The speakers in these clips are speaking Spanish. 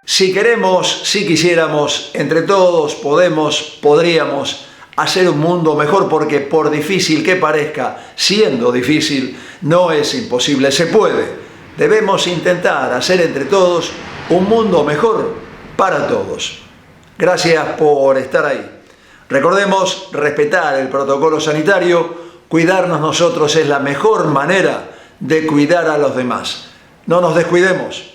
Si queremos, si quisiéramos, entre todos podríamos hacer un mundo mejor porque por difícil que parezca, siendo difícil, no es imposible, se puede. Debemos intentar hacer entre todos un mundo mejor para todos. Gracias por estar ahí. Recordemos respetar el protocolo sanitario, cuidarnos nosotros es la mejor manera de cuidar a los demás. No nos descuidemos.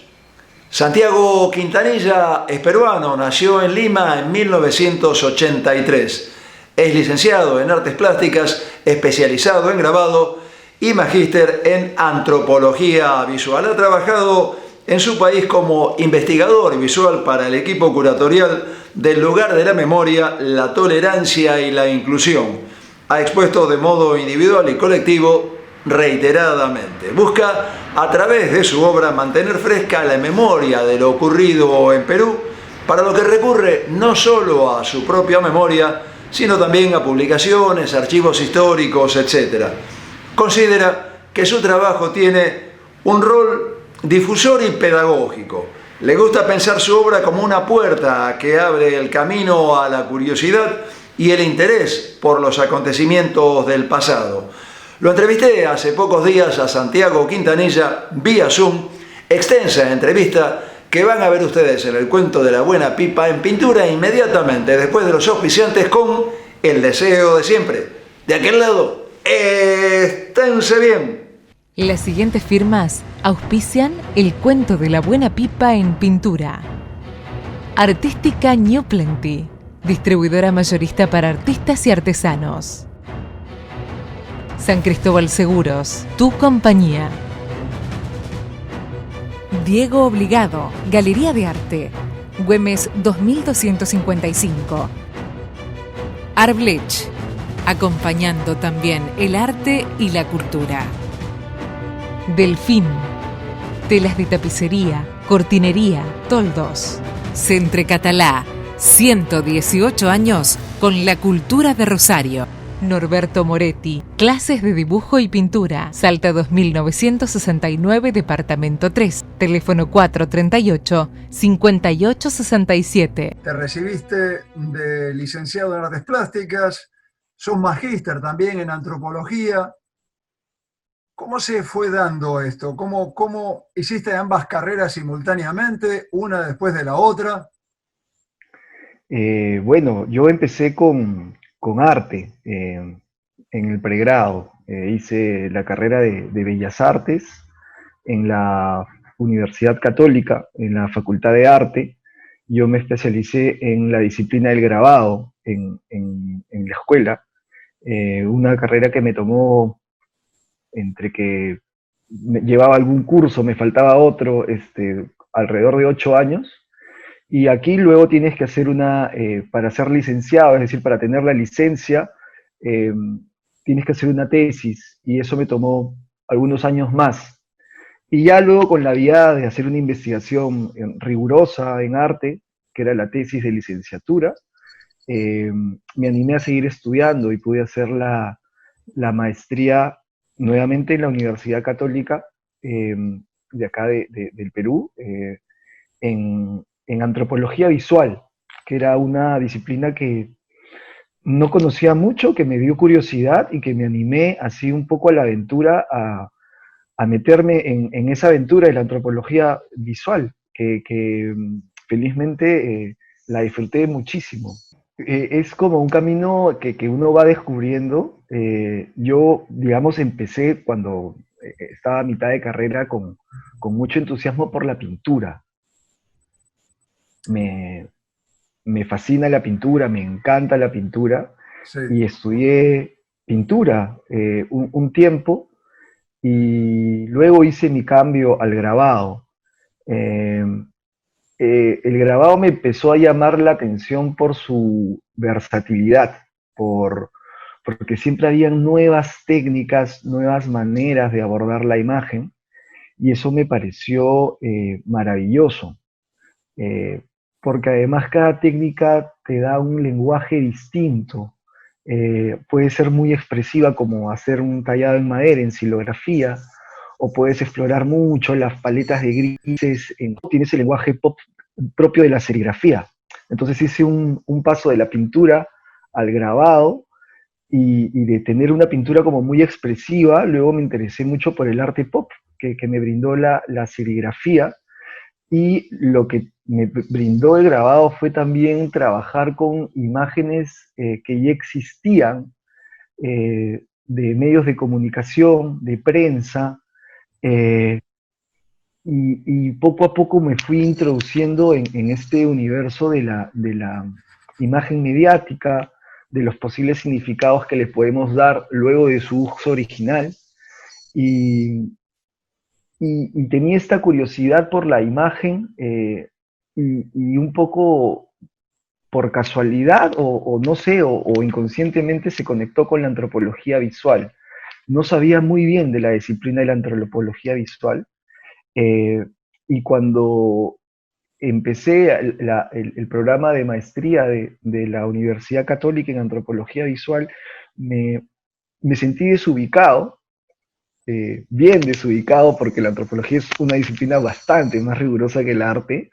Santiago Quintanilla es peruano, nació en Lima en 1983. Es licenciado en Artes Plásticas, especializado en grabado y magíster en Antropología Visual. Ha trabajado en su país como investigador visual para el equipo curatorial del Lugar de la Memoria, la Tolerancia y la Inclusión. Ha expuesto de modo individual y colectivo reiteradamente. Busca a través de su obra mantener fresca la memoria de lo ocurrido en Perú, para lo que recurre no solo a su propia memoria, sino también a publicaciones, archivos históricos, etc. Considera que su trabajo tiene un rol difusor y pedagógico. Le gusta pensar su obra como una puerta que abre el camino a la curiosidad y el interés por los acontecimientos del pasado. Lo entrevisté hace pocos días a Santiago Quintanilla vía Zoom, extensa entrevista que van a ver ustedes en el cuento de la buena pipa en pintura inmediatamente después de los auspiciantes con el deseo de siempre. De aquel lado, esténse bien. Las siguientes firmas auspician el cuento de la buena pipa en pintura. Artística New Plenty, distribuidora mayorista para artistas y artesanos. San Cristóbal Seguros, tu compañía. Diego Obligado, Galería de Arte, Güemes 2255. Arblech, acompañando también el arte y la cultura. Delfín, telas de tapicería, cortinería, toldos. Centre Catalá, 118 años con la cultura de Rosario. Norberto Moretti, clases de dibujo y pintura. Salta 2969, departamento 3, teléfono 438-5867. Te recibiste de licenciado en Artes Plásticas, sos magíster también en Antropología. ¿Cómo se fue dando esto? ¿Cómo hiciste ambas carreras simultáneamente, una después de la otra? Bueno, yo empecé con arte en el pregrado. Hice la carrera de Bellas Artes en la Universidad Católica, en la Facultad de Arte. Yo me especialicé en la disciplina del grabado en la escuela, una carrera que me tomó entre que llevaba algún curso, me faltaba otro, alrededor de 8 años. Y aquí luego tienes que hacer para ser licenciado, es decir, para tener la licencia, eh, tienes que hacer una tesis, y eso me tomó algunos años más. Y ya luego con la vía de hacer una investigación rigurosa en arte, que era la tesis de licenciatura, me animé a seguir estudiando y pude hacer la maestría nuevamente en la Universidad Católica de acá del Perú, en antropología visual, que era una disciplina que no conocía mucho, que me dio curiosidad y que me animé así un poco a la aventura, a meterme en esa aventura de la antropología visual, que felizmente la disfruté muchísimo. Es como un camino que uno va descubriendo. Yo, digamos, empecé cuando estaba a mitad de carrera con mucho entusiasmo por la pintura. Me fascina la pintura, me encanta la pintura, Sí. y estudié pintura un tiempo, y luego hice mi cambio al grabado. Eh, el grabado me empezó a llamar la atención por su versatilidad, porque siempre habían nuevas técnicas, nuevas maneras de abordar la imagen, y eso me pareció maravilloso. Eh, Porque además cada técnica te da un lenguaje distinto. Puede ser muy expresiva, como hacer un tallado en madera, en silografía, o puedes explorar mucho las paletas de grises, tienes el lenguaje pop propio de la serigrafía. Entonces hice un paso de la pintura al grabado y de tener una pintura como muy expresiva, luego me interesé mucho por el arte pop que me brindó la serigrafía, y lo que me brindó el grabado fue también trabajar con imágenes que ya existían, de medios de comunicación, de prensa, eh, y poco a poco me fui introduciendo en este universo de la imagen mediática, de los posibles significados que le podemos dar luego de su uso original. Y, y tenía esta curiosidad por la imagen, y un poco por casualidad o no sé, o inconscientemente se conectó con la antropología visual. No sabía muy bien de la disciplina de la antropología visual, eh, y cuando empecé el programa de maestría de la Universidad Católica en Antropología Visual, me, me sentí desubicado, bien desubicado, porque la antropología es una disciplina bastante más rigurosa que el arte,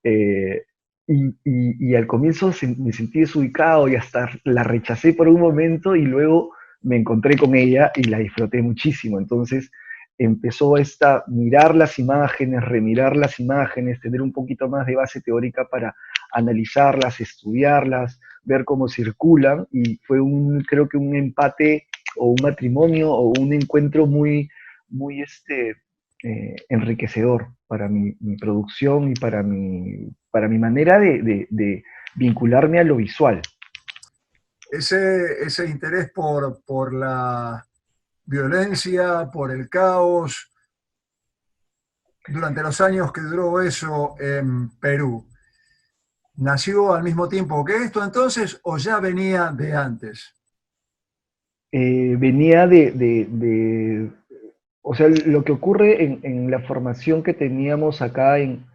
eh, y al comienzo me sentí desubicado y hasta la rechacé por un momento y luego me encontré con ella y la disfruté muchísimo. Entonces empezó esta mirar las imágenes, remirar las imágenes, tener un poquito más de base teórica para analizarlas, estudiarlas, ver cómo circulan, y fue creo que un empate o un matrimonio o un encuentro muy, muy enriquecedor para mi producción y para mi manera de vincularme a lo visual. Ese interés por la violencia, por el caos, durante los años que duró eso en Perú, ¿nació al mismo tiempo que esto entonces o ya venía de antes? Venía o sea, lo que ocurre en la formación que teníamos acá en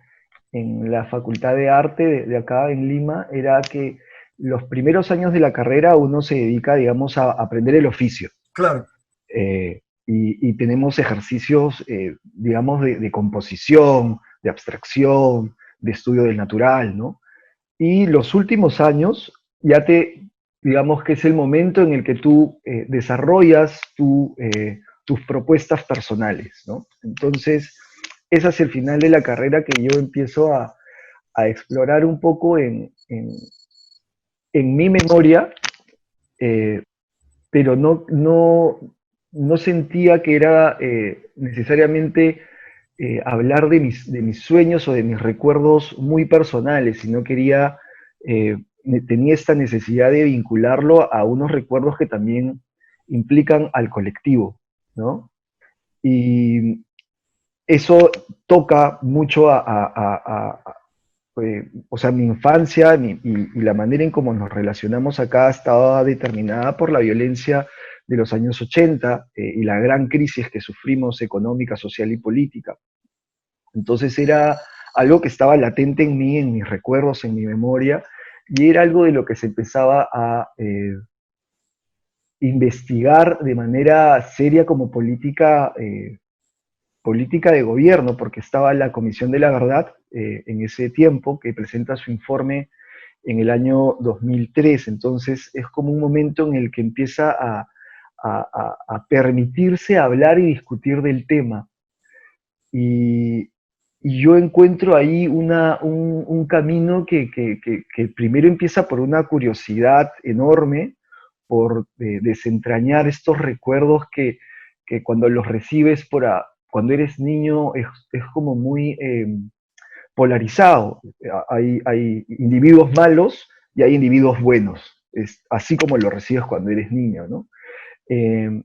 la Facultad de Arte de acá en Lima era que los primeros años de la carrera uno se dedica, digamos, a aprender el oficio. Claro. Y tenemos ejercicios, digamos, de composición, de abstracción, de estudio del natural, ¿no? Y los últimos años ya digamos que es el momento en el que tú desarrollas tus propuestas personales, ¿no? Entonces, ese es el final de la carrera que yo empiezo a explorar un poco en mi memoria, eh, pero no sentía que era necesariamente hablar de mis sueños o de mis recuerdos muy personales, sino quería, tenía esta necesidad de vincularlo a unos recuerdos que también implican al colectivo, ¿no? Y eso toca mucho o sea, mi infancia y la manera en cómo nos relacionamos acá estaba determinada por la violencia de los años 80, y la gran crisis que sufrimos económica, social y política. Entonces era algo que estaba latente en mí, en mis recuerdos, en mi memoria, y era algo de lo que se empezaba a investigar de manera seria como política de gobierno, porque estaba la Comisión de la Verdad en ese tiempo, que presenta su informe en el año 2003. Entonces es como un momento en el que empieza a permitirse hablar y discutir del tema. Y, y yo encuentro ahí un camino que primero empieza por una curiosidad enorme, por desentrañar estos recuerdos que cuando los recibes cuando eres niño es como muy polarizado. Hay individuos malos y hay individuos buenos, así como lo recibes cuando eres niño, ¿no? Eh,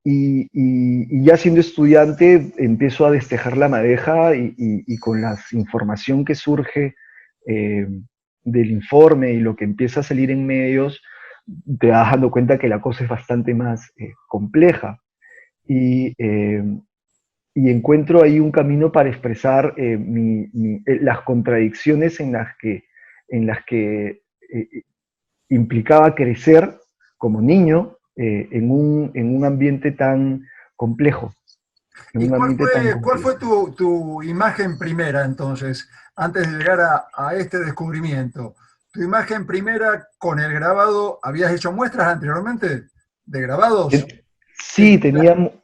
y ya siendo estudiante empiezo a destejar la madeja y con la información que surge eh, del informe y lo que empieza a salir en medios, te vas dando cuenta que la cosa es bastante más compleja. Y, eh, y encuentro ahí un camino para expresar las contradicciones en las que implicaba crecer como niño en un ambiente tan complejo. en ¿Y un ambiente tan cuál complejo. fue tu imagen primera entonces, antes de llegar a este descubrimiento? ¿Tu imagen primera con el grabado, habías hecho muestras anteriormente de grabados? Sí,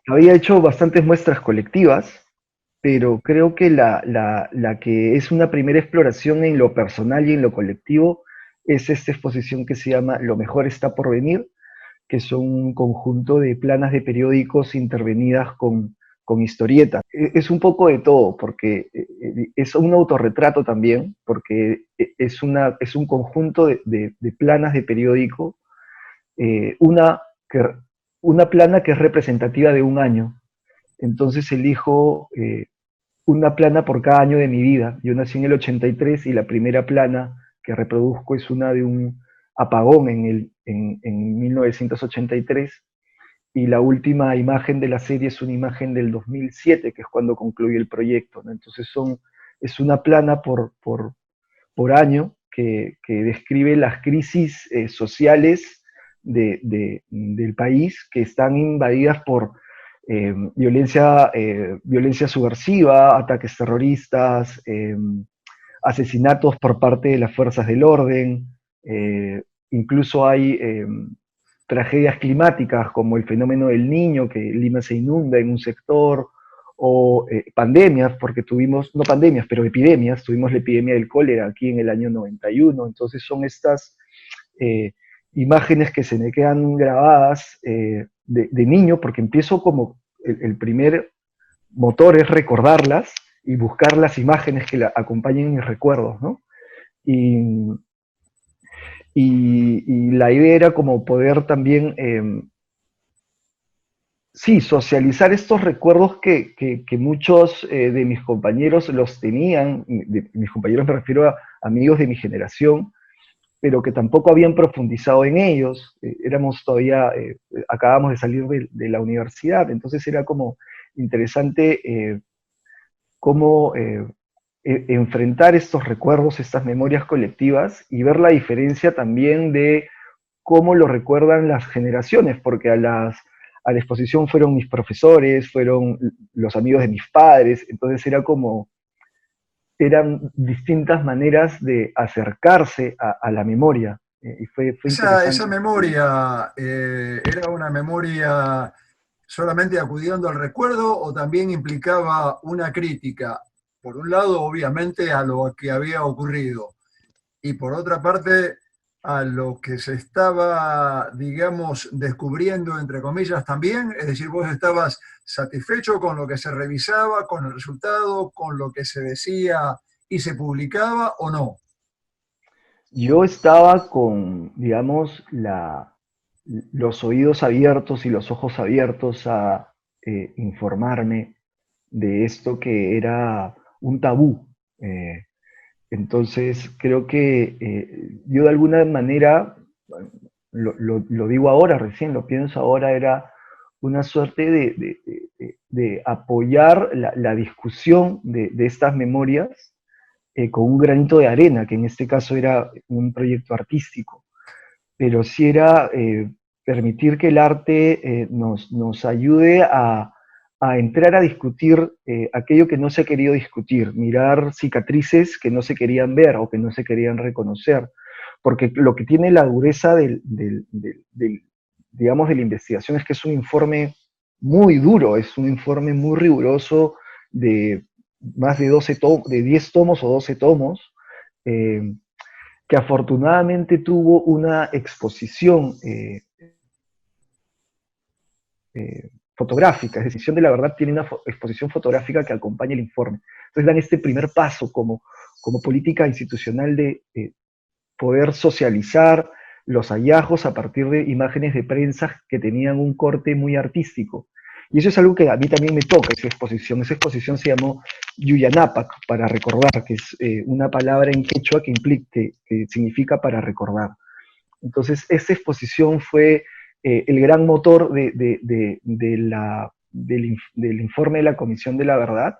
había hecho bastantes muestras colectivas, pero creo que la que es una primera exploración en lo personal y en lo colectivo es esta exposición que se llama Lo mejor está por venir, que son un conjunto de planas de periódicos intervenidas con historietas. Es un poco de todo, porque es un autorretrato también, porque es un conjunto de planas de periódico, una, que, una plana que es representativa de un año. Entonces elijo una plana por cada año de mi vida. Yo nací en el 83 y la primera plana que reproduzco es una de un apagón en 1983 y la última imagen de la serie es una imagen del 2007, que es cuando concluye el proyecto, ¿no? Entonces es una plana por año que describe las crisis sociales del país que están invadidas por violencia subversiva, ataques terroristas, asesinatos por parte de las fuerzas del orden, incluso hay tragedias climáticas como el fenómeno del Niño, que Lima se inunda en un sector, o pandemias, porque tuvimos, no pandemias, pero epidemias, tuvimos la epidemia del cólera aquí en el año 91, entonces son estas eh, imágenes que se me quedan grabadas de niño, porque empiezo como el primer motor es recordarlas y buscar las imágenes que acompañen mis recuerdos, ¿no? Y, y la idea era como poder también sí, socializar estos recuerdos que muchos de mis compañeros los tenían, mis compañeros me refiero a amigos de mi generación, pero que tampoco habían profundizado en ellos. Éramos todavía, acabamos de salir de la universidad, entonces era como interesante cómo enfrentar estos recuerdos, estas memorias colectivas y ver la diferencia también de cómo lo recuerdan las generaciones, porque a la exposición fueron mis profesores, fueron los amigos de mis padres, entonces era como, eran distintas maneras de acercarse a la memoria, y fue Esa interesante. memoria era una memoria solamente acudiendo al recuerdo o también implicaba una crítica, por un lado, obviamente, a lo que había ocurrido y por otra parte, a lo que se estaba, digamos, descubriendo, entre comillas, también, es decir, vos estabas satisfecho con lo que se revisaba, con el resultado, con lo que se decía y se publicaba o no. Yo estaba con, digamos, los oídos abiertos y los ojos abiertos a informarme de esto que era un tabú. Eh, entonces, creo que yo de alguna manera, bueno, lo digo ahora, recién lo pienso ahora, era una suerte de apoyar la discusión de estas memorias con un granito de arena, que en este caso era un proyecto artístico, pero sí era permitir que el arte nos ayude a entrar a discutir aquello que no se ha querido discutir, mirar cicatrices que no se querían ver o que no se querían reconocer, porque lo que tiene la dureza digamos, de la investigación es que es un informe muy duro, es un informe muy riguroso de más de, 10 tomos o 12 tomos, eh, que afortunadamente tuvo una exposición fotográfica, es decir, Sección de la Verdad tiene una exposición fotográfica que acompaña el informe. Entonces dan este primer paso como política institucional de poder socializar los hallazgos a partir de imágenes de prensa que tenían un corte muy artístico. Y eso es algo que a mí también me toca, esa exposición. Esa exposición se llamó Yuyanapac, para recordar, que es una palabra en quechua que significa para recordar. Entonces, esa exposición fue el gran motor del informe de la Comisión de la Verdad.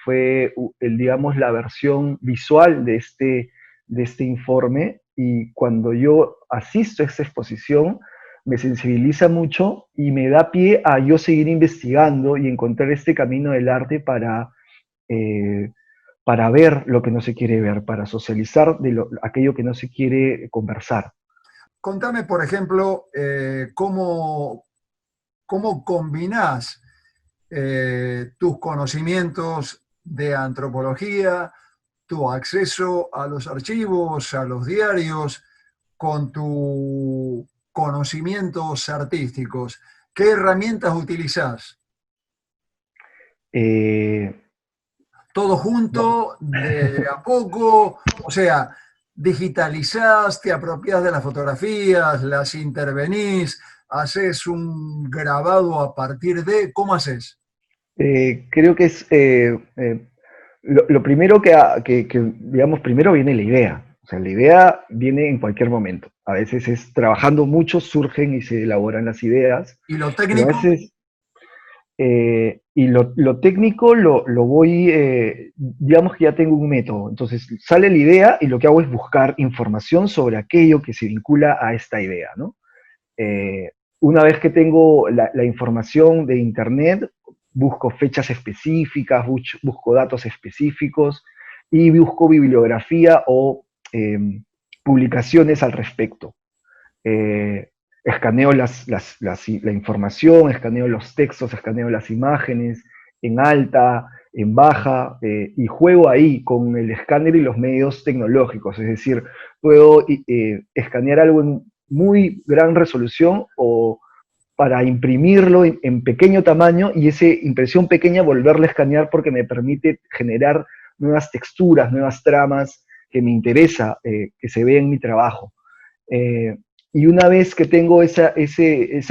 Fue, digamos, la versión visual de este informe. Y cuando yo asisto a esa exposición, me sensibiliza mucho y me da pie a yo seguir investigando y encontrar este camino del arte eh, para ver lo que no se quiere ver, para socializar aquello que no se quiere conversar. Contame, por ejemplo, cómo combinás tus conocimientos de antropología, tu acceso a los archivos, a los diarios, con tus conocimientos artísticos. ¿Qué herramientas utilizás? Eh, ¿Todo no, junto, de a poco? O sea, digitalizás, te apropias de las fotografías, las intervenís, haces un grabado a partir de... ¿Cómo haces? creo que es lo primero digamos, primero viene la idea. O sea, la idea viene en cualquier momento. A veces es trabajando mucho, surgen y se elaboran las ideas, ¿Y lo pero a técnico? veces, y lo técnico lo voy, digamos que ya tengo un método. Entonces sale la idea y lo que hago es buscar información sobre aquello que se vincula a esta idea, ¿no? Eh, una vez que tengo la información de Internet, busco fechas específicas, busco datos específicos y busco bibliografía o publicaciones al respecto. Eh, escaneo la información, escaneo los textos, escaneo las imágenes en alta, en baja, y juego ahí con el escáner y los medios tecnológicos. Es decir, puedo escanear algo en muy gran resolución o para imprimirlo en pequeño tamaño y esa impresión pequeña volverla a escanear porque me permite generar nuevas texturas, nuevas tramas que me interesa que se vean en mi trabajo. Eh, y una vez que tengo esa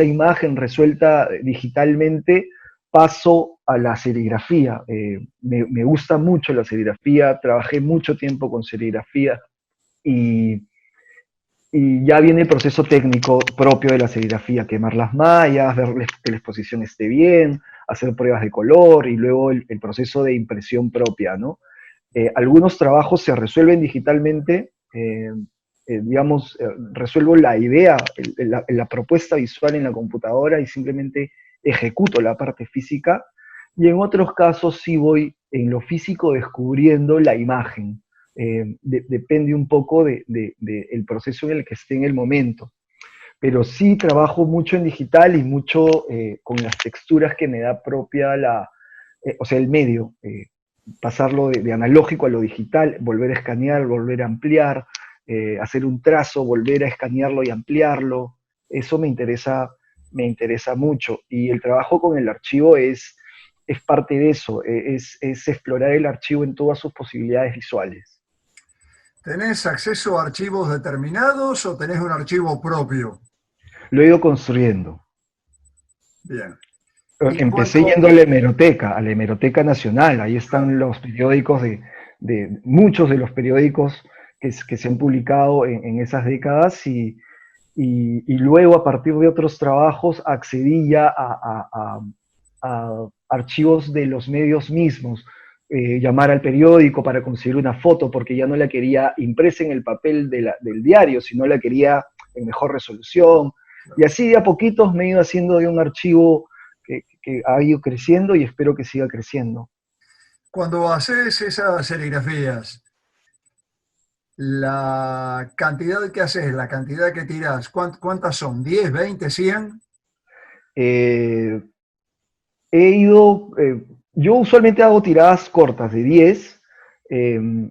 imagen resuelta digitalmente, paso a la serigrafía. Me gusta mucho la serigrafía, trabajé mucho tiempo con serigrafía y, y ya viene el proceso técnico propio de la serigrafía, quemar las mallas, ver que la exposición esté bien, hacer pruebas de color y luego el proceso de impresión propia, ¿no? Algunos trabajos se resuelven digitalmente, digamos, resuelvo la idea, la propuesta visual en la computadora y simplemente ejecuto la parte física, y en otros casos sí voy en lo físico descubriendo la imagen. Depende un poco el proceso en el que esté en el momento. Pero sí trabajo mucho en digital y mucho con las texturas que me da propia o sea, el medio. Pasarlo de analógico a lo digital, volver a escanear, volver a ampliar, hacer un trazo, volver a escanearlo y ampliarlo. Eso me interesa mucho. Y el trabajo con el archivo es parte de eso, es explorar el archivo en todas sus posibilidades visuales. ¿Tenés acceso a archivos determinados o tenés un archivo propio? Lo he ido construyendo. Bien. ¿Y Empecé yendo a la hemeroteca nacional, ahí están los periódicos de muchos de los periódicos que se han publicado en esas décadas y luego a partir de otros trabajos accedí ya a archivos de los medios mismos, llamar al periódico para conseguir una foto porque ya no la quería impresa en el papel del diario, sino la quería en mejor resolución y así de a poquitos me he ido haciendo de un archivo que ha ido creciendo y espero que siga creciendo. cuando haces esas serigrafías, la cantidad que haces, la cantidad que tirás, ¿cuántas son? ¿10, 20, 100? Eh, he ido, yo usualmente hago tiradas cortas de 10, eh,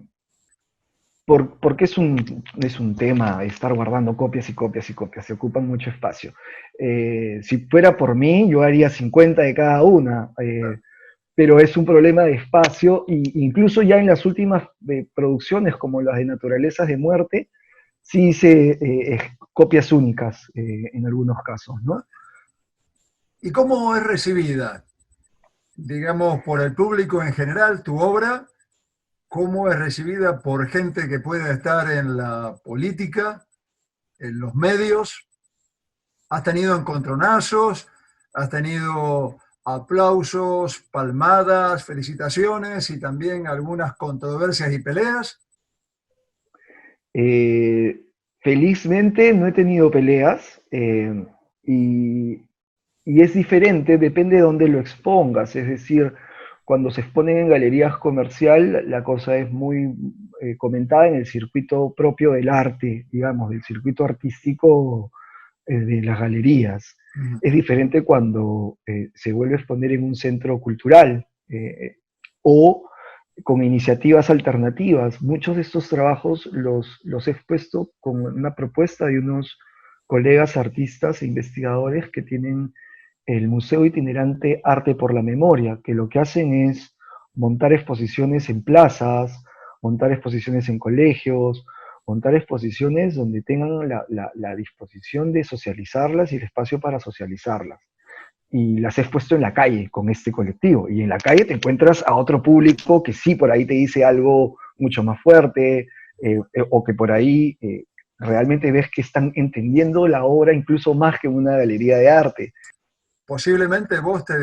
porque es un tema estar guardando copias y copias y copias, se ocupan mucho espacio. Si fuera por mí, yo haría 50 de cada una, pero es un problema de espacio, e incluso ya en las últimas producciones, como las de Naturalezas de Muerte, sí hice copias únicas en algunos casos, ¿no? ¿Y cómo es recibida, digamos, por el público en general, tu obra? ¿Cómo es recibida por gente que puede estar en la política, en los medios? ¿Has tenido encontronazos? ¿Has tenido aplausos, palmadas, felicitaciones y también algunas controversias y peleas? Eh, felizmente no he tenido peleas. y, y es diferente, depende de dónde lo expongas, es decir, cuando se exponen en galerías comercial, la cosa es muy comentada en el circuito propio del arte, digamos, del circuito artístico de las galerías. Es diferente cuando se vuelve a exponer en un centro cultural o con iniciativas alternativas. Muchos de estos trabajos los he expuesto con una propuesta de unos colegas artistas e investigadores que tienen el Museo Itinerante Arte por la Memoria, que lo que hacen es montar exposiciones en plazas, montar exposiciones en colegios, montar exposiciones donde tengan la disposición de socializarlas y el espacio para socializarlas. Y las he expuesto en la calle con este colectivo. Y en la calle te encuentras a otro público que sí por ahí te dice algo mucho más fuerte, o que por ahí realmente ves que están entendiendo la obra incluso más que una galería de arte. Posiblemente vos te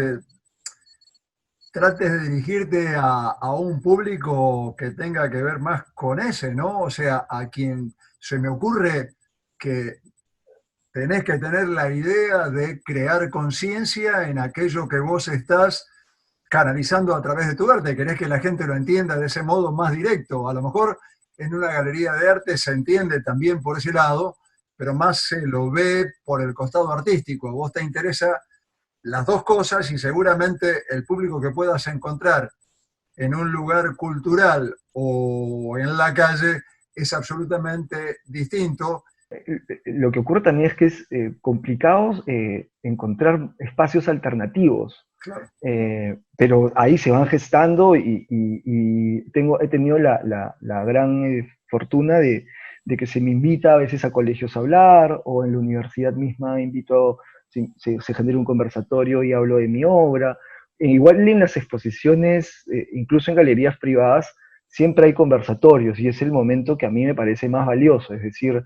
trates de dirigirte a un público que tenga que ver más con ese, ¿no? O sea, a quien se me ocurre que tenés que tener la idea de crear conciencia en aquello que vos estás canalizando a través de tu arte. Querés que la gente lo entienda de ese modo más directo. A lo mejor en una galería de arte se entiende también por ese lado, pero más se lo ve por el costado artístico. A vos te interesa las dos cosas y seguramente el público que puedas encontrar en un lugar cultural o en la calle es absolutamente distinto. Lo que ocurre también es que es complicado encontrar espacios alternativos, Claro. pero ahí se van gestando y he tenido la gran fortuna de que se me invita a veces a colegios a hablar, o en la universidad misma invito, se genera un conversatorio y hablo de mi obra. E igual en las exposiciones, incluso en galerías privadas, siempre hay conversatorios y es el momento que a mí me parece más valioso, es decir,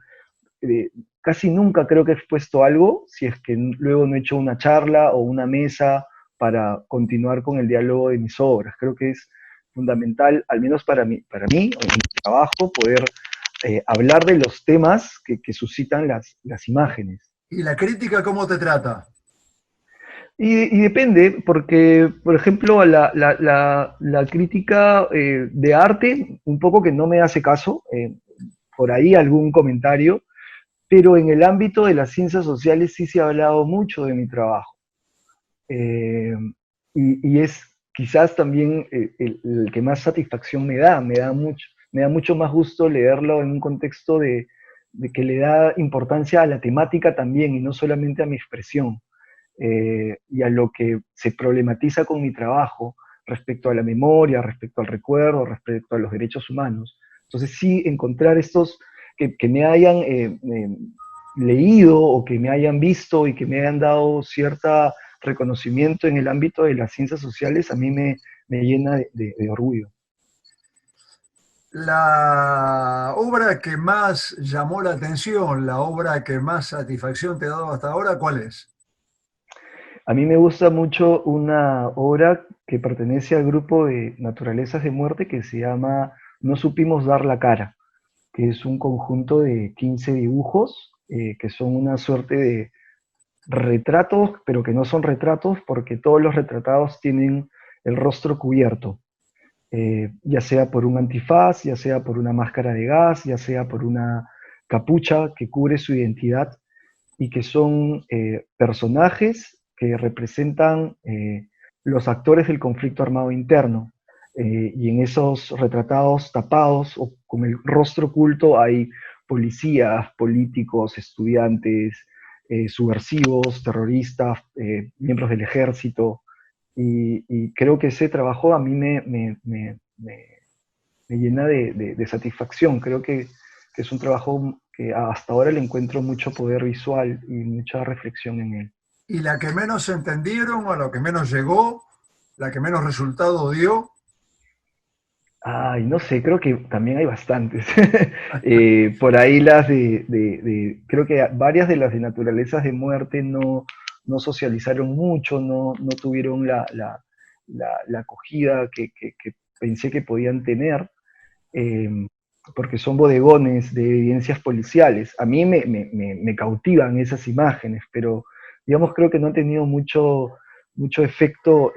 casi nunca creo que he expuesto algo si es que luego no he hecho una charla o una mesa para continuar con el diálogo de mis obras. Creo que es fundamental, al menos para mí en mi trabajo, poder hablar de los temas que suscitan las imágenes. ¿Y la crítica cómo te trata? Y depende, porque, por ejemplo, la crítica de arte, un poco que no me hace caso, por ahí algún comentario, pero en el ámbito de las ciencias sociales sí se ha hablado mucho de mi trabajo. Eh, y es quizás también el que más satisfacción me da mucho más gusto leerlo en un contexto de que le da importancia a la temática también y no solamente a mi expresión, y a lo que se problematiza con mi trabajo respecto a la memoria, respecto al recuerdo, respecto a los derechos humanos. Entonces sí, encontrar estos que me hayan leído o que me hayan visto y que me hayan dado cierto reconocimiento en el ámbito de las ciencias sociales, a mí me llena de orgullo. La obra que más llamó la atención, la obra que más satisfacción te ha dado hasta ahora, ¿cuál es? A mí me gusta mucho una obra que pertenece al grupo de Naturalezas de Muerte que se llama No supimos dar la cara, que es un conjunto de 15 dibujos que son una suerte de retratos, pero que no son retratos porque todos los retratados tienen el rostro cubierto, ya sea por un antifaz, ya sea por una máscara de gas, ya sea por una capucha que cubre su identidad, y que son personajes que representan los actores del conflicto armado interno. Y en esos retratados tapados o con el rostro oculto hay policías, políticos, estudiantes, subversivos, terroristas, miembros del ejército. Y creo que ese trabajo a mí me llena de satisfacción. Creo que es un trabajo que hasta ahora le encuentro mucho poder visual y mucha reflexión en él. ¿Y la que menos entendieron o a lo que menos llegó, la que menos resultado dio? Ay, no sé, creo que también hay bastantes. Por ahí creo que varias de las de naturalezas de muerte no socializaron mucho, no tuvieron la acogida que pensé que podían tener, eh, porque son bodegones de evidencias policiales. A mí me cautivan esas imágenes, pero digamos, creo que no han tenido mucho efecto,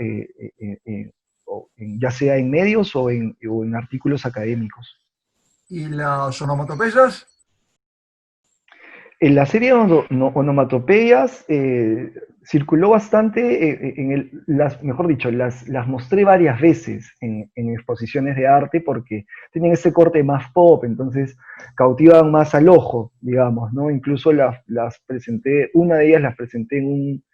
ya sea en medios o en artículos académicos. ¿Y las onomatopeyas? En la serie de onomatopeyas circuló bastante, mejor dicho, las mostré varias veces en exposiciones de arte porque tienen ese corte más pop, entonces cautivan más al ojo, digamos, ¿no? Incluso las presenté, una de ellas las presenté en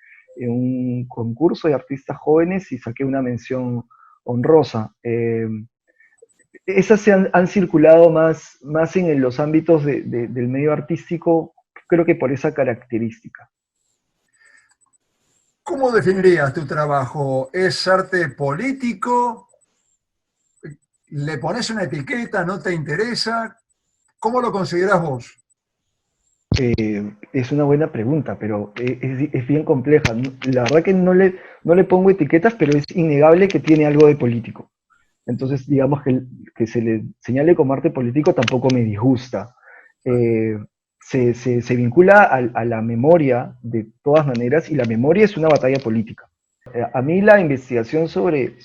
un concurso de artistas jóvenes y saqué una mención honrosa. Esas han circulado más en los ámbitos del medio artístico, creo que por esa característica. ¿Cómo definirías tu trabajo? ¿Es arte político? ¿Le pones una etiqueta? ¿No te interesa? ¿Cómo lo consideras vos? Es una buena pregunta, pero es bien compleja. La verdad que no le pongo etiquetas, pero es innegable que tiene algo de político. Entonces, digamos que se le señale como arte político tampoco me disgusta. Eh, se vincula a la memoria de todas maneras, y la memoria es una batalla política. A mí la investigación sobre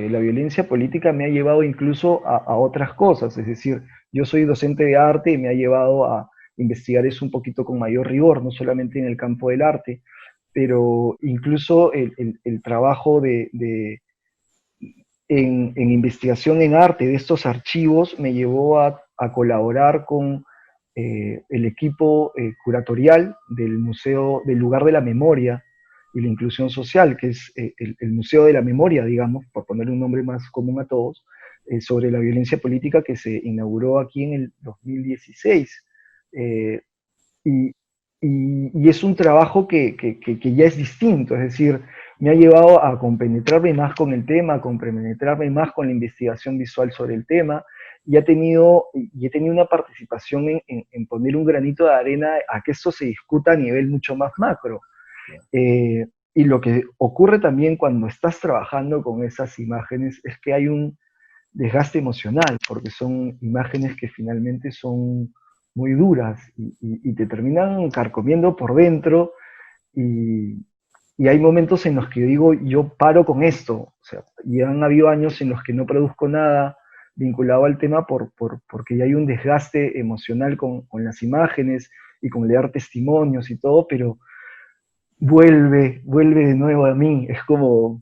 la violencia política me ha llevado incluso a otras cosas, es decir, yo soy docente de arte y me ha llevado a investigar eso un poquito con mayor rigor, no solamente en el campo del arte, pero incluso el trabajo en investigación en arte de estos archivos me llevó a colaborar con el equipo curatorial del Museo del Lugar de la Memoria y la Inclusión Social, que es el Museo de la Memoria, digamos, por ponerle un nombre más común a todos, sobre la violencia política que se inauguró aquí en el 2016. Eh, y, y es un trabajo que ya es distinto, es decir, me ha llevado a compenetrarme más con el tema, a compenetrarme más con la investigación visual sobre el tema, y he tenido una participación en poner un granito de arena a que esto se discuta a nivel mucho más macro. Y lo que ocurre también cuando estás trabajando con esas imágenes es que hay un desgaste emocional, porque son imágenes que finalmente son muy duras y te terminan carcomiendo por dentro, y, y hay momentos en los que yo digo, yo paro con esto, o sea, y han habido años en los que no produzco nada vinculado al tema porque ya hay un desgaste emocional con las imágenes y con leer testimonios y todo, pero vuelve de nuevo a mí, es como,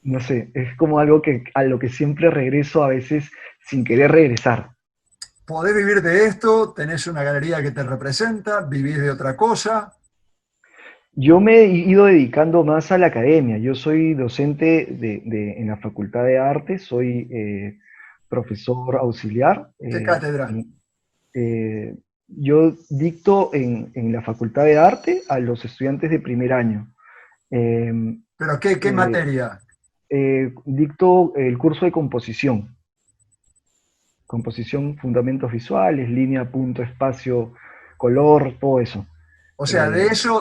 no sé, es como algo a lo que siempre regreso a veces sin querer regresar. ¿Podés vivir de esto? ¿Tenés una galería que te representa? ¿Vivís de otra cosa? Yo me he ido dedicando más a la academia. Yo soy docente en la Facultad de Arte, soy profesor auxiliar. ¿Qué cátedra? Yo dicto en la Facultad de Arte a los estudiantes de primer año. Eh, ¿Pero qué eh, materia? Dicto el curso de composición. Composición, fundamentos visuales, línea, punto, espacio, color, todo eso. O sea, Eh,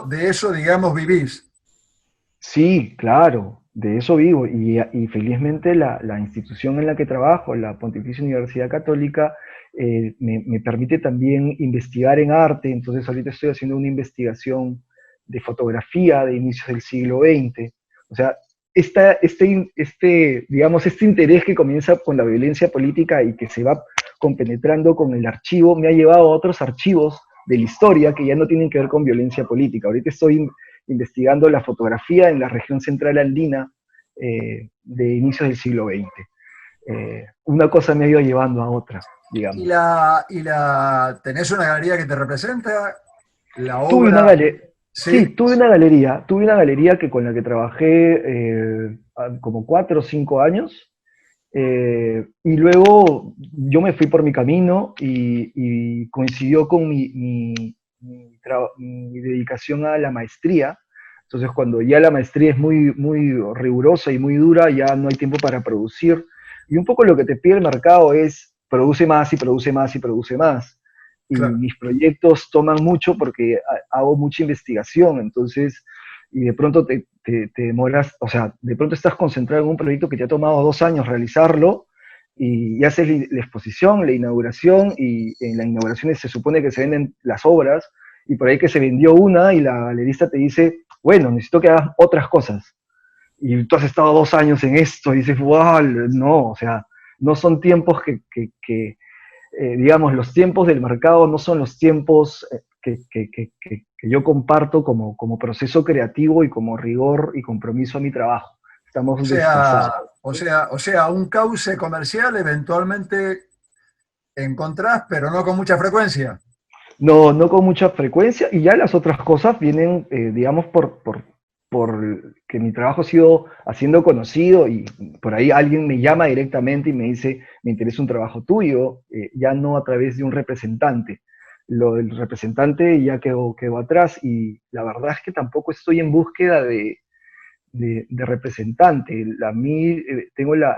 de eso, digamos, vivís. Sí, claro, de eso vivo y felizmente la institución en la que trabajo, la Pontificia Universidad Católica, me permite también investigar en arte, entonces ahorita estoy haciendo una investigación de fotografía de inicios del siglo XX. O sea, digamos, este interés que comienza con la violencia política y que se va compenetrando con el archivo, me ha llevado a otros archivos de la historia que ya no tienen que ver con violencia política. Ahorita estoy investigando la fotografía en la región central andina de inicios del siglo XX. Una cosa me ha ido llevando a otra, digamos. ¿Tenés una galería que te representa? ¿La Tuve una obra? galería, sí, Sí. tuve una galería con la que trabajé como 4 o 5 años, y luego yo me fui por mi camino y coincidió con mi dedicación a la maestría. Entonces, cuando ya la maestría es muy rigurosa y muy dura, ya no hay tiempo para producir. Y un poco lo que te pide el mercado es produce más y produce más y produce más. Y Claro. mis proyectos toman mucho porque hago mucha investigación, entonces, y de pronto te demoras, o sea, de pronto estás concentrado en un proyecto que te ha tomado 2 años realizarlo, y haces la exposición, la inauguración, y en la inauguración se supone que se venden las obras, y por ahí que se vendió una y la galerista te dice, bueno, necesito que hagas otras cosas. Y tú has estado 2 años en esto y dices, wow, no, o sea, no son tiempos digamos, los tiempos del mercado no son los tiempos que yo comparto como proceso creativo y como rigor y compromiso a mi trabajo. O Estamos sea, desfasados. un cauce comercial eventualmente encontrás, pero no con mucha frecuencia. No, no con mucha frecuencia, y ya las otras cosas vienen, digamos, por que mi trabajo ha sido haciendo conocido y por ahí alguien me llama directamente y me dice, me interesa un trabajo tuyo, ya no a través de un representante. Lo del representante ya quedó atrás y la verdad es que tampoco estoy en búsqueda de representante. A mí tengo la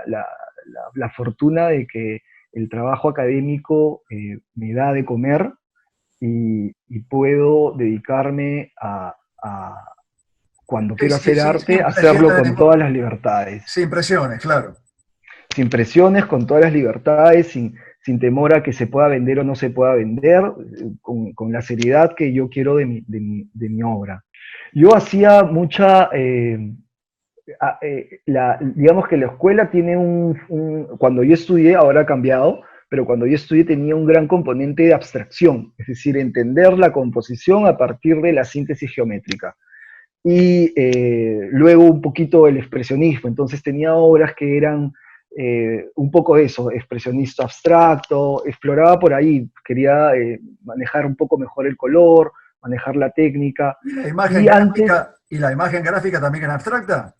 fortuna de que el trabajo académico me da de comer y puedo dedicarme cuando Sí, quiero sí, hacer sí, arte, hacerlo con todas las libertades. sin presiones, claro. Sin presiones, con todas las libertades, sin temor a que se pueda vender o no se pueda vender, con la seriedad que yo quiero de mi obra. Yo hacía mucha... digamos que la escuela tiene cuando yo estudié, ahora ha cambiado, pero cuando yo estudié tenía un gran componente de abstracción, es decir, entender la composición a partir de la síntesis geométrica. Y luego un poquito el expresionismo, entonces tenía obras que eran un poco eso, expresionista abstracto, exploraba por ahí, quería manejar un poco mejor el color, manejar la técnica. ¿Y la imagen Y antes, gráfica, también era abstracta?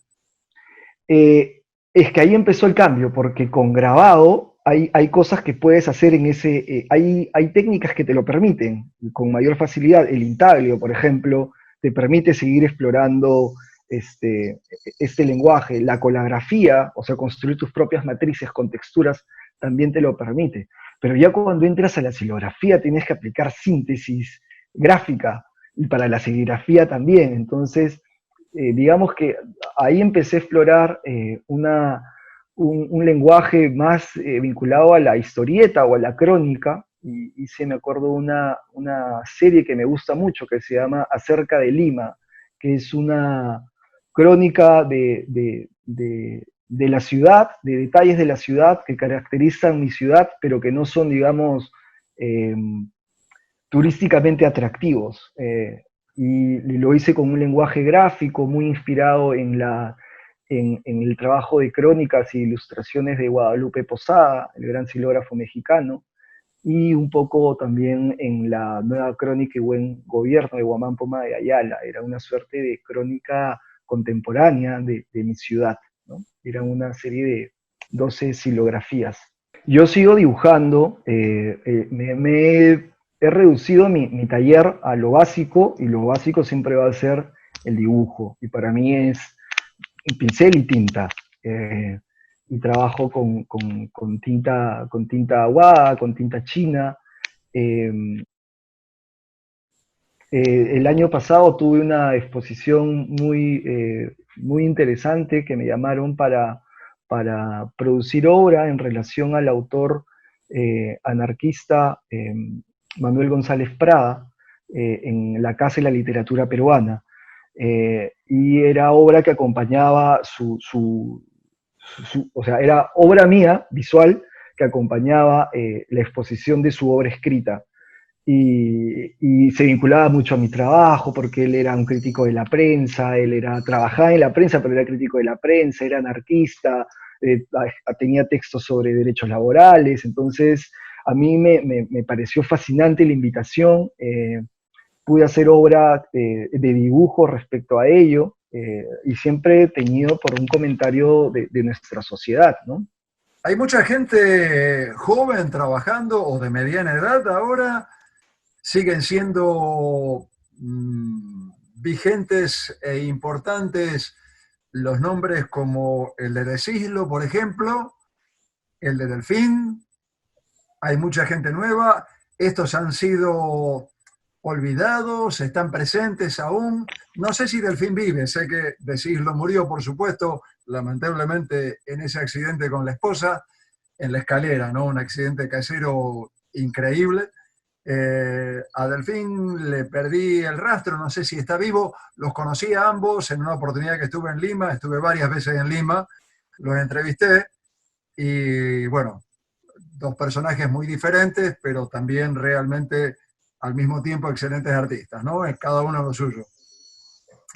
Es que ahí empezó el cambio, porque con grabado hay cosas que puedes hacer en ese, hay técnicas que te lo permiten con mayor facilidad. El intaglio, por ejemplo, te permite seguir explorando este lenguaje. La colografía, o sea, construir tus propias matrices con texturas, también te lo permite. Pero ya cuando entras a la silografía tienes que aplicar síntesis gráfica, y para la serigrafía también. Entonces, digamos que ahí empecé a explorar un lenguaje más vinculado a la historieta o a la crónica, y hice, me acuerdo, una serie que me gusta mucho que se llama Acerca de Lima, que es una crónica de la ciudad, de detalles de la ciudad que caracterizan mi ciudad, pero que no son, digamos, turísticamente atractivos. Y lo hice con un lenguaje gráfico muy inspirado en el trabajo de crónicas e ilustraciones de Guadalupe Posada, el gran silógrafo mexicano, y un poco también en la nueva crónica y buen gobierno de Guamán Poma de Ayala. Era una suerte de crónica contemporánea de mi ciudad, ¿no? Era una serie de 12 silografías. Yo sigo dibujando, he reducido mi taller a lo básico, y lo básico siempre va a ser el dibujo, y para mí es pincel y tinta. Y trabajo con tinta aguada, con tinta china. Eh, el año pasado tuve una exposición muy interesante que me llamaron para producir obra en relación al autor anarquista Manuel González Prada, en la Casa de la Literatura Peruana. Y era obra que acompañaba o sea, era obra mía, visual, que acompañaba la exposición de su obra escrita. Y se vinculaba mucho a mi trabajo, porque él era un crítico de la prensa, trabajaba en la prensa, pero era crítico de la prensa, era anarquista, tenía textos sobre derechos laborales. Entonces a mí me pareció fascinante la invitación. Pude hacer obra de dibujo respecto a ello, y siempre teñido por un comentario de nuestra sociedad, ¿no? Hay mucha gente joven trabajando o de mediana edad ahora, siguen siendo vigentes e importantes los nombres como el de Decislo, por ejemplo, el de Delfín. Hay mucha gente nueva. Estos han sido olvidados, están presentes aún. No sé si Delfín vive, sé que Decislo murió, por supuesto, lamentablemente en ese accidente con la esposa, en la escalera, ¿no? Un accidente casero increíble. A Delfín le perdí el rastro, no sé si está vivo. Los conocí a ambos en una oportunidad que estuve en Lima, estuve varias veces en Lima, los entrevisté y bueno, dos personajes muy diferentes, pero también realmente al mismo tiempo excelentes artistas, ¿no? Es cada uno lo suyo.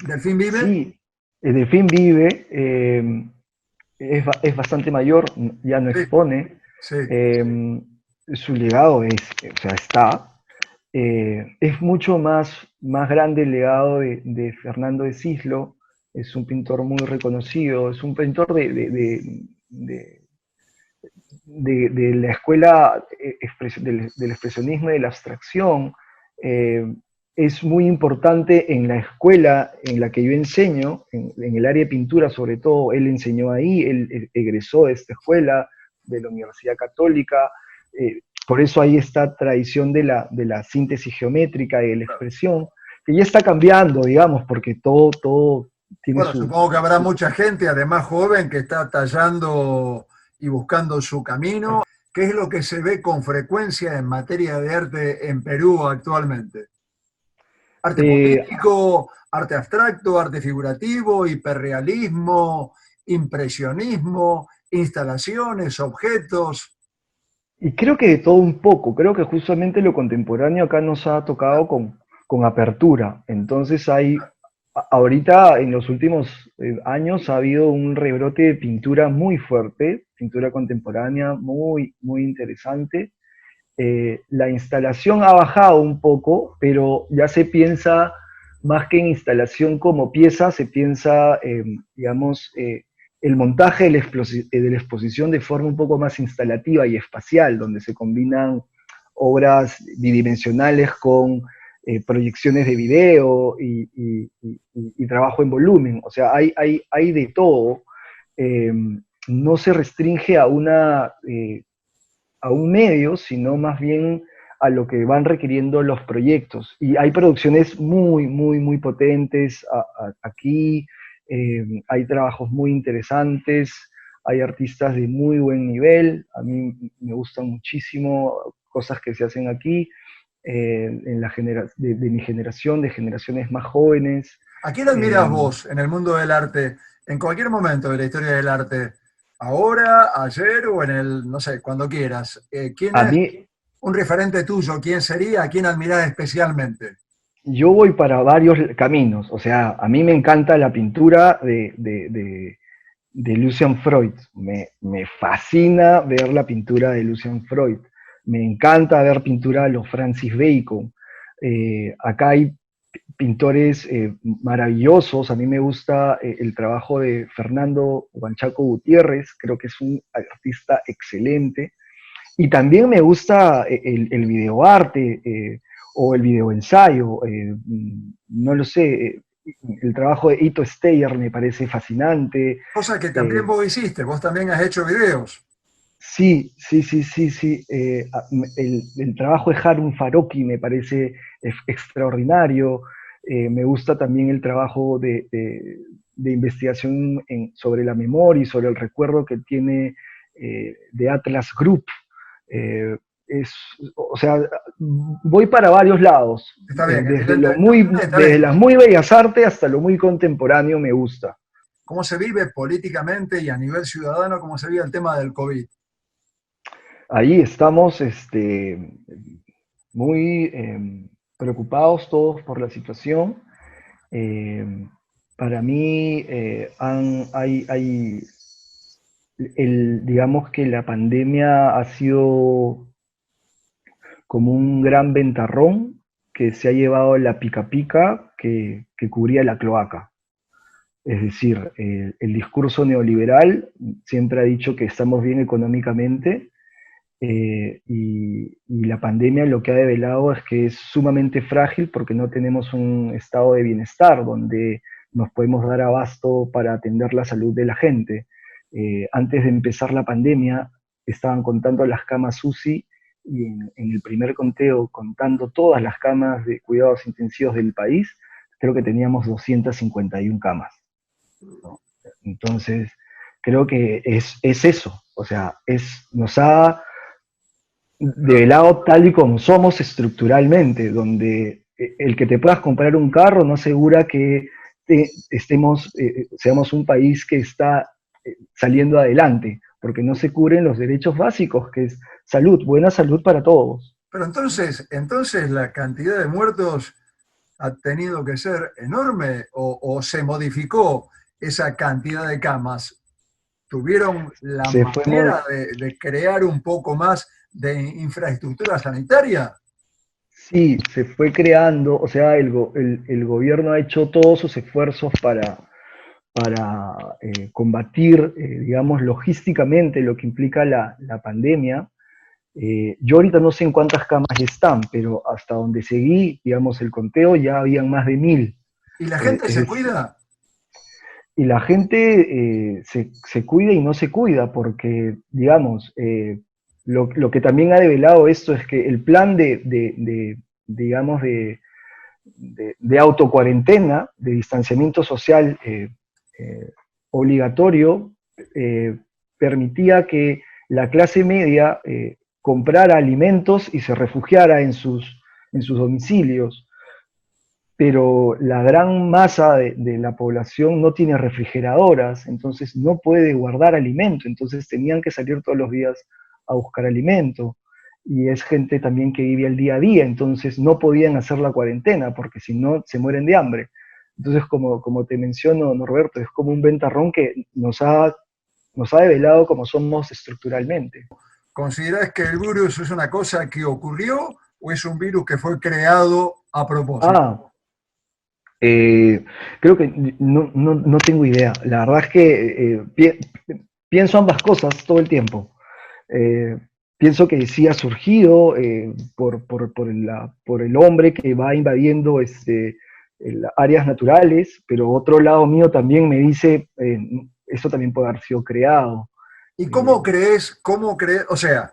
¿Delfín vive? Sí, Delfín vive, es bastante mayor, ya no Sí, expone, sí. eh, su legado es, o sea, está. Es mucho más grande el legado de Fernando de Cislo, es un pintor muy reconocido, es un pintor de, de la escuela del expresionismo y de la abstracción. eh, es muy importante en la escuela en la que yo enseño, en el área de pintura sobre todo. Él enseñó ahí, él egresó de esta escuela, de la Universidad Católica. Por eso hay esta tradición de la síntesis geométrica y de la expresión, que ya está cambiando, digamos, porque todo tiene Bueno, su, supongo que habrá su mucha gente, además joven, que está tallando y buscando su camino. ¿Qué es lo que se ve con frecuencia en materia de arte en Perú actualmente? Arte eh, político, arte abstracto, arte figurativo, hiperrealismo, impresionismo, instalaciones, objetos. Y creo que de todo un poco, creo que justamente lo contemporáneo acá nos ha tocado con apertura. Entonces ahorita en los últimos años ha habido un rebrote de pintura muy fuerte, pintura contemporánea muy interesante. La instalación ha bajado un poco, pero ya se piensa más que en instalación como pieza, se piensa, digamos, el montaje de la exposición de forma un poco más instalativa y espacial, donde se combinan obras bidimensionales con proyecciones de video y trabajo en volumen. O sea, hay de todo. Eh, no se restringe a un medio, sino más bien a lo que van requiriendo los proyectos. Y hay producciones muy potentes aquí, hay trabajos muy interesantes, hay artistas de muy buen nivel, a mí me gustan muchísimo cosas que se hacen aquí, en de mi generación, de generaciones más jóvenes. ¿A quién admiras vos en el mundo del arte, en cualquier momento de la historia del arte? ¿Ahora, ayer o en el, no sé, cuando quieras? ¿Quién A es mí, un referente tuyo? ¿Quién sería? ¿A quién admirás especialmente? yo voy para varios caminos, o sea, a mí me encanta la pintura de Lucian Freud. Me fascina ver la pintura de Lucian Freud. Me encanta ver pintura de los Francis Bacon. Acá hay pintores maravillosos. A mí me gusta el trabajo de Fernando Huanchaco Gutiérrez. Creo que es un artista excelente. Y también me gusta el videoarte o el videoensayo. No lo sé. El trabajo de Ito Steyer me parece fascinante. Cosa que también eh, vos hiciste, vos también has hecho videos. sí. El trabajo de Harun Farocki me parece extraordinario. Me gusta también el trabajo de investigación sobre la memoria y sobre el recuerdo que tiene de Atlas Group. Eh, es, o sea, voy para varios lados, Está bien, está desde bien. las muy bellas artes hasta lo muy contemporáneo me gusta. ¿Cómo se vive políticamente y a nivel ciudadano, cómo se vive el tema del COVID? Ahí estamos muy preocupados todos por la situación. Eh, para mí, digamos que la pandemia ha sido como un gran ventarrón que se ha llevado la pica pica que cubría la cloaca. Es decir, el discurso neoliberal siempre ha dicho que estamos bien económicamente, y la pandemia lo que ha develado es que es sumamente frágil porque no tenemos un estado de bienestar donde nos podemos dar abasto para atender la salud de la gente. Antes de empezar la pandemia estaban contando las camas UCI y en el primer conteo, contando todas las camas de cuidados intensivos del país, creo que teníamos 251 camas, ¿no? Entonces, creo que es eso, o sea, nos ha develado tal y como somos estructuralmente, donde el que te puedas comprar un carro no asegura que seamos un país que está saliendo adelante, porque no se cubren los derechos básicos, que es salud, buena salud para todos. Pero entonces la cantidad de muertos ha tenido que ser enorme o se modificó esa cantidad de camas. ¿Tuvieron la Se fue, manera de crear un poco más de infraestructura sanitaria? sí, se fue creando, o sea, el gobierno ha hecho todos sus esfuerzos para combatir, digamos, logísticamente lo que implica la pandemia. Yo ahorita no sé en cuántas camas ya están, pero hasta donde seguí, digamos, el conteo, ya habían más de 1000. ¿Y la Eh, gente es se decir, cuida? y la gente se cuida y no se cuida, porque, digamos, lo que también ha develado esto es que el plan digamos, de autocuarentena, de distanciamiento social eh, obligatorio, eh, permitía que la clase media comprara alimentos y se refugiara en sus domicilios, pero la gran masa de la población no tiene refrigeradoras, entonces no puede guardar alimento, entonces tenían que salir todos los días a buscar alimento. Y es gente también que vive al día a día, entonces no podían hacer la cuarentena, porque si no se mueren de hambre. Entonces, como te menciono, Norberto, es como un ventarrón que nos ha develado como somos estructuralmente. ¿Considerás que el virus es una cosa que ocurrió o es un virus que fue creado a propósito? Ah, Eh, creo que no tengo idea. La verdad es que pienso ambas cosas todo el tiempo. Eh, Pienso que sí ha surgido por el hombre que va invadiendo áreas naturales, pero otro lado mío también me dice, eso también puede haber sido creado. ¿Y Eh, cómo crees, o sea,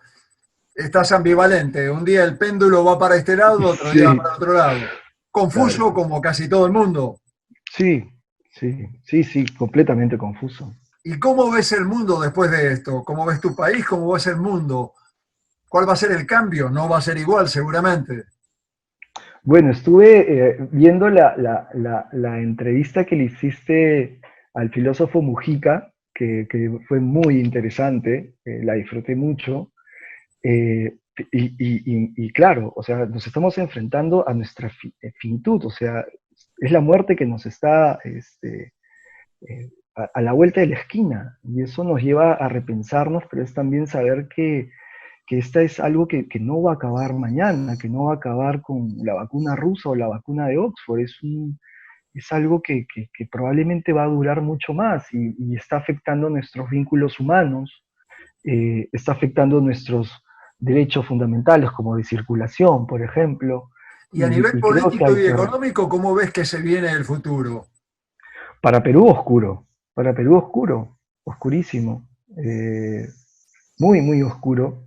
estás ambivalente, un día el péndulo va para este lado, otro día va sí, para otro lado, claro. confuso como casi todo el mundo? Sí, sí, completamente confuso. ¿Y cómo ves el mundo después de esto? ¿Cómo ves tu país? ¿Cómo ves el mundo? ¿Cuál va a ser el cambio? No va a ser igual, seguramente. Bueno, estuve viendo la entrevista que le hiciste al filósofo Mujica, que fue muy interesante, la disfruté mucho, eh, y claro, o sea, nos estamos enfrentando a nuestra finitud, o sea, es la muerte que nos está a la vuelta de la esquina, y eso nos lleva a repensarnos, pero es también saber que esta es algo que no va a acabar mañana, que no va a acabar con la vacuna rusa o la vacuna de Oxford. Es algo que probablemente va a durar mucho más y está afectando nuestros vínculos humanos, está afectando nuestros derechos fundamentales como de circulación, por ejemplo. Y a nivel Y creo que político hay y que... económico, ¿cómo ves que se viene el futuro? Para Perú oscuro, para Perú oscuro, oscurísimo, muy oscuro.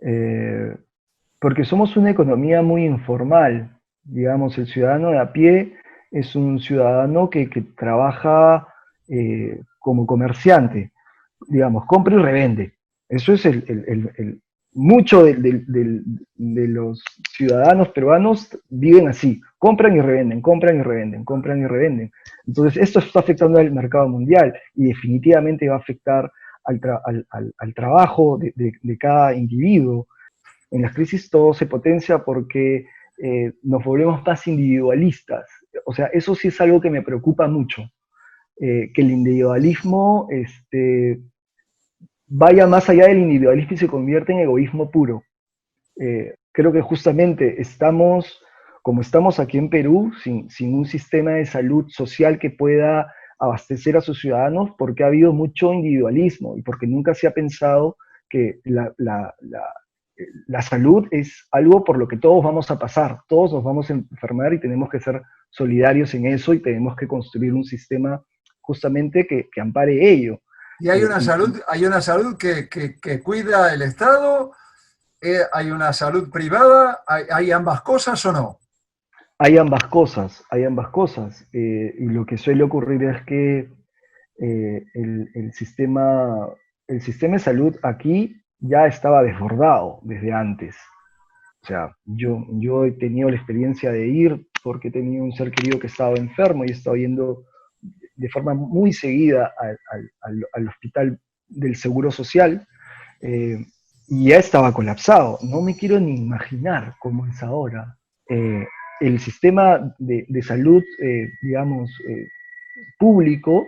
Eh, Porque somos una economía muy informal. Digamos, el ciudadano de a pie es un ciudadano que trabaja como comerciante, digamos, compra y revende. Eso es mucho de los ciudadanos peruanos viven así, compran y revenden, compran y revenden, compran y revenden. Entonces, esto está afectando al mercado mundial y definitivamente va a afectar al trabajo de cada individuo. En las crisis todo se potencia porque nos volvemos más individualistas. O sea, eso sí es algo que me preocupa mucho, que el individualismo vaya más allá del individualismo y se convierte en egoísmo puro. Creo que justamente como estamos aquí en Perú, sin un sistema de salud social que pueda abastecer a sus ciudadanos, porque ha habido mucho individualismo y porque nunca se ha pensado que la salud es algo por lo que todos vamos a pasar, todos nos vamos a enfermar y tenemos que ser solidarios en eso y tenemos que construir un sistema justamente que ampare ello. Y Y hay una salud que cuida el Estado, hay una salud privada, hay ambas cosas o no. hay ambas cosas, hay ambas cosas. Y lo que suele ocurrir es que eh, el, el sistema, el sistema de salud aquí ya estaba desbordado desde antes. O sea, yo he tenido la experiencia de ir porque he tenido un ser querido que estaba enfermo y he estado yendo de forma muy seguida al hospital del Seguro Social, eh, y ya estaba colapsado. No me quiero ni imaginar cómo es ahora. Eh, el sistema de salud, digamos, público,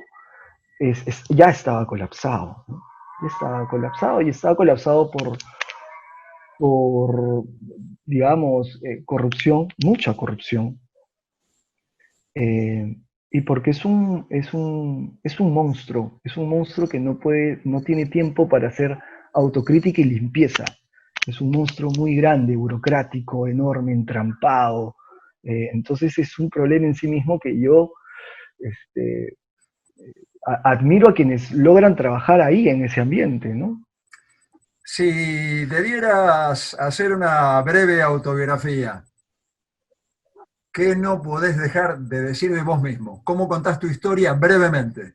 ya estaba colapsado, ¿no? Ya estaba colapsado y estaba colapsado por digamos, corrupción, mucha corrupción, eh, y porque es un monstruo que no puede, no tiene tiempo para hacer autocrítica y limpieza. Es un monstruo muy grande, burocrático, enorme, entrampado. Entonces es un problema en sí mismo que yo este, admiro a quienes logran trabajar ahí en ese ambiente, ¿no? Si debieras hacer una breve autobiografía, ¿qué no podés dejar de decir de vos mismo? ¿Cómo contás tu historia brevemente?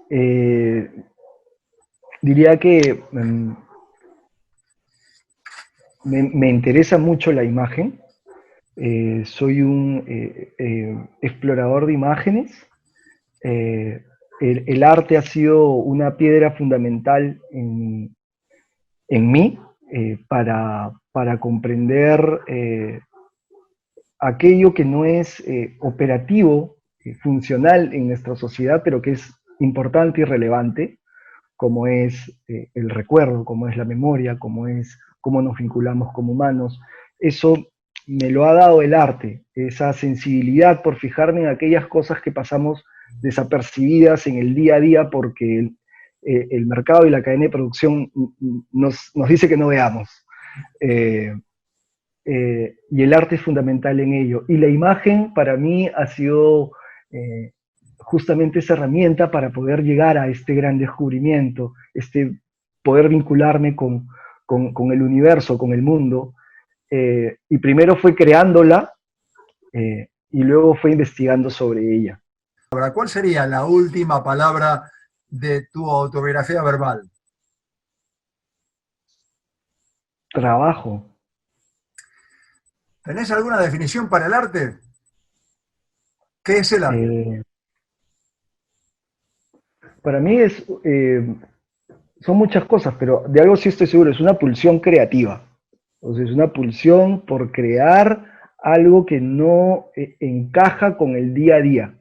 Eh, Diría que me interesa mucho la imagen. Soy un explorador de imágenes. Eh, el arte ha sido una piedra fundamental en mí, para comprender aquello que no es operativo, funcional en nuestra sociedad, pero que es importante y relevante, como es el recuerdo, como es la memoria, como es cómo nos vinculamos como humanos. Eso me lo ha dado el arte, esa sensibilidad por fijarme en aquellas cosas que pasamos desapercibidas en el día a día porque el mercado y la cadena de producción nos dice que no veamos. Eh, y el arte es fundamental en ello. Y la imagen para mí ha sido justamente esa herramienta para poder llegar a este gran descubrimiento, poder vincularme con el universo, con el mundo. Y primero fue creándola, y luego fue investigando sobre ella. Ahora, ¿cuál sería la última palabra de tu autobiografía verbal? Trabajo. ¿Tenés alguna definición para el arte? ¿Qué es el arte? Eh, para mí son muchas cosas, pero de algo sí estoy seguro, es una pulsión creativa. O sea, es una pulsión por crear algo que no encaja con el día a día,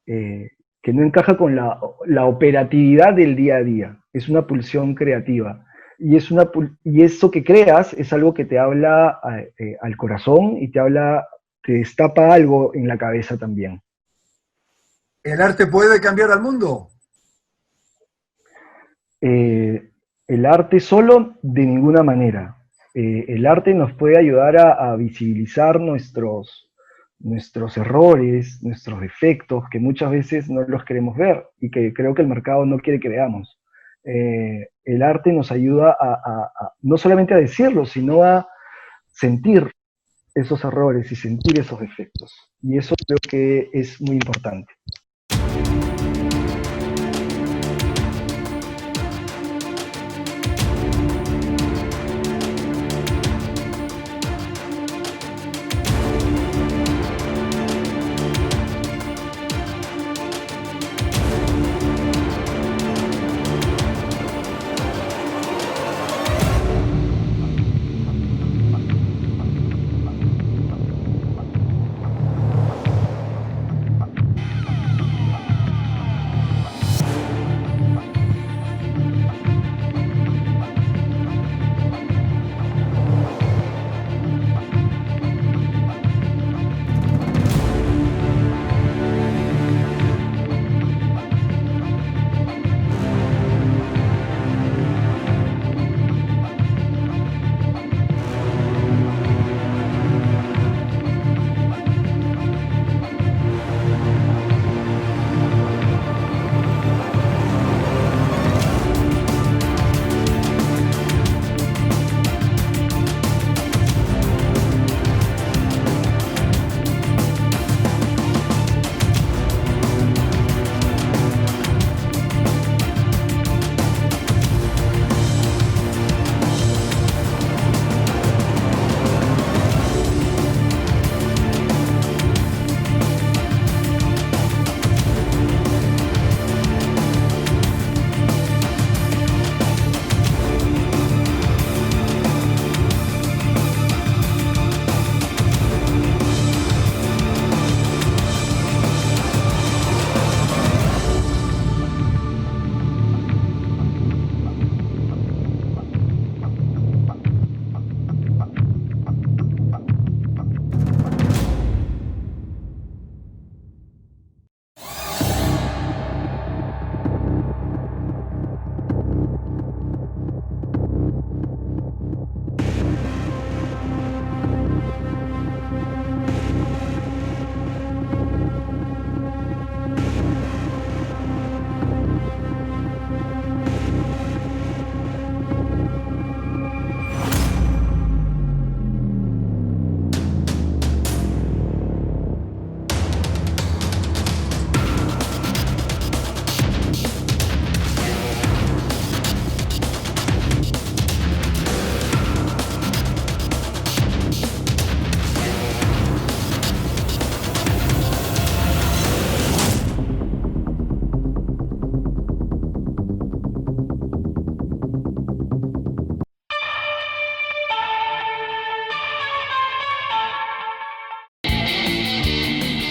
que no encaja con la operatividad del día a día. Es una pulsión creativa. Y eso que creas es algo que te habla al corazón y te destapa algo en la cabeza también. ¿El arte puede cambiar al mundo? El arte solo, de ninguna manera. El arte nos puede ayudar a visibilizar nuestros errores, nuestros defectos, que muchas veces no los queremos ver y que creo que el mercado no quiere que veamos. El arte nos ayuda no solamente a decirlo, sino a sentir esos errores y sentir esos defectos. Y eso creo que es muy importante.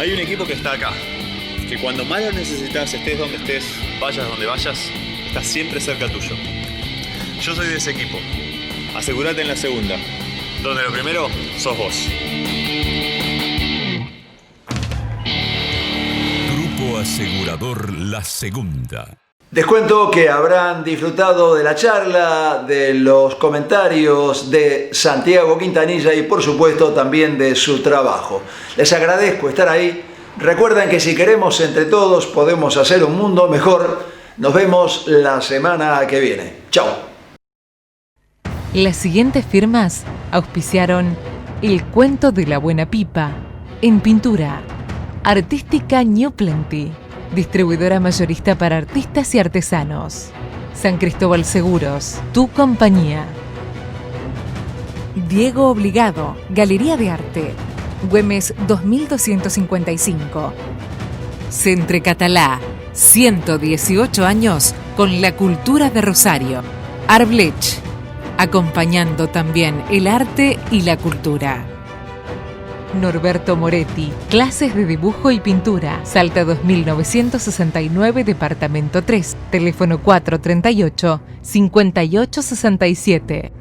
Hay un equipo que está acá, que cuando más lo necesitas, estés donde estés, vayas donde vayas, está siempre cerca tuyo. Yo soy de ese equipo. Asegúrate en la segunda, donde lo primero sos vos. Grupo Asegurador La Segunda. Les cuento que habrán disfrutado de la charla, de los comentarios de Santiago Quintanilla y por supuesto también de su trabajo. Les agradezco estar ahí. Recuerden que si queremos entre todos podemos hacer un mundo mejor. Nos vemos la semana que viene. Chao. Las siguientes firmas auspiciaron El Cuento de la Buena Pipa en pintura. Artística New Plenty, distribuidora mayorista para artistas y artesanos. San Cristóbal Seguros, tu compañía. Diego Obligado, Galería de Arte, Güemes 2255. Centre Catalá, 118 años con la cultura de Rosario. Arblech, acompañando también el arte y la cultura. Norberto Moretti, clases de dibujo y pintura, Salta 2969, departamento 3, teléfono 438-5867.